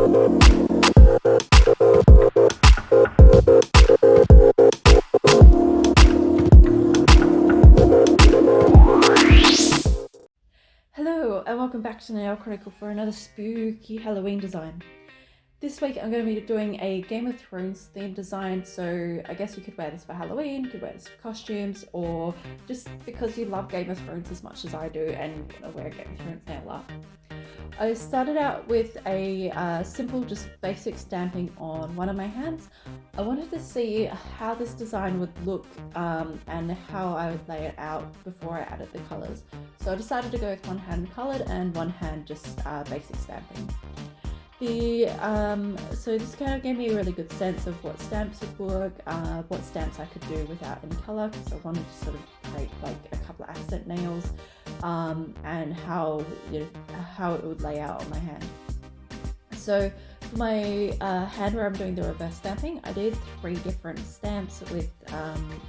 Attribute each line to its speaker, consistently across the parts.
Speaker 1: Hello and welcome back to Nail Chronicle for another spooky Halloween design. This week I'm going to be doing a Game of Thrones themed design, so I guess you could wear this for Halloween, you could wear this for costumes, or just because you love Game of Thrones as much as I do and you want to wear a Game of Thrones nail art. I started out with a simple, just basic stamping on one of my hands. I wanted to see how this design would look and how I would lay it out before I added the colours. So I decided to go with one hand coloured and one hand just basic stamping. So this kind of gave me a really good sense of what stamps would work, what stamps I could do without any colour, because I wanted to sort of create like a couple of accent nails, and how it would lay out on my hand. So for my hand where I'm doing the reverse stamping, I did 3 different stamps with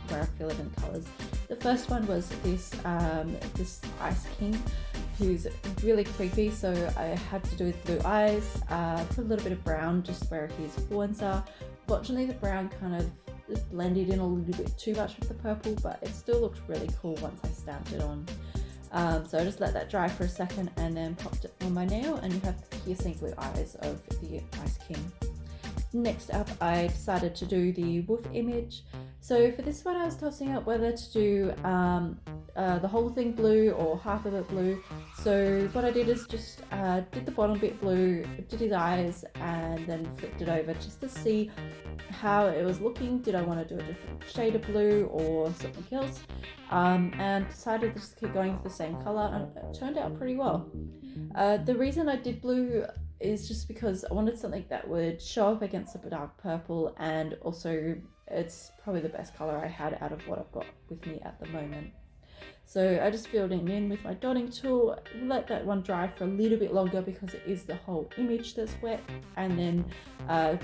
Speaker 1: where I fill it in colours. The first one was this Ice King, who's really creepy, so I had to do with blue eyes, put a little bit of brown just where his horns are. Fortunately the brown kind of just blended in a little bit too much with the purple, but it still looked really cool once I stamped it on. So I just let that dry for a second and then popped it on my nail, and you have the piercing blue eyes of the Ice King. Next up, I decided to do the Woof image. So for this one I was tossing up whether to do the whole thing blue or half of it blue. So what I did is just did the bottom bit blue, did his eyes, and then flipped it over just to see how it was looking. Did I want to do a different shade of blue or something else? And decided to just keep going with the same colour, and it turned out pretty well. The reason I did blue is just because I wanted something that would show up against the dark purple, and also it's probably the best colour I had out of what I've got with me at the moment. So I just filled it in with my dotting tool, let that one dry for a little bit longer because it is the whole image that's wet, and then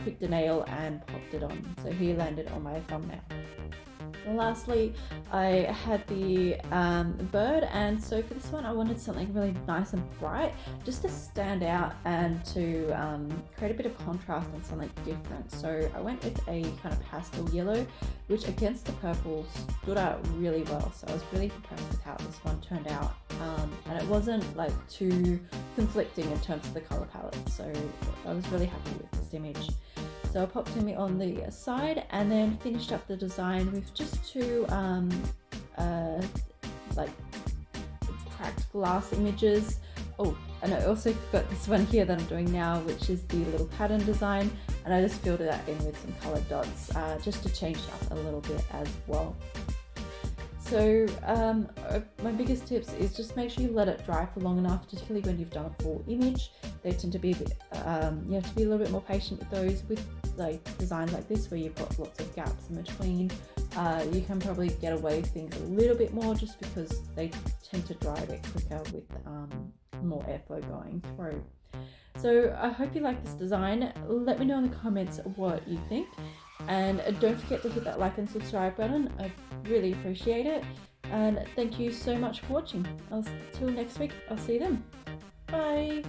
Speaker 1: picked a nail and popped it on. So he landed on my thumbnail. And lastly, I had the bird, and so for this one I wanted something really nice and bright just to stand out and to create a bit of contrast and something different. So I went with a kind of pastel yellow, which against the purple stood out really well. So I was really impressed with how this one turned out, and it wasn't like too conflicting in terms of the colour palette. So I was really happy with this image. So I popped him on the side and then finished up the design with just 2 like cracked glass images. Oh, and I also got this one here that I'm doing now, which is the little pattern design, and I just filled that in with some coloured dots just to change it up a little bit as well. So my biggest tips is just make sure you let it dry for long enough, particularly when you've done a full image. They tend to be a bit, you have to be a little bit more patient with those. With like designs like this where you've got lots of gaps in between, you can probably get away with things a little bit more just because they tend to dry a bit quicker with more airflow going through. So I hope you like this design. Let me know in the comments what you think, and don't forget to hit that like and subscribe button. I really appreciate it, and thank you so much for watching. Until next week, I'll see you then. Bye.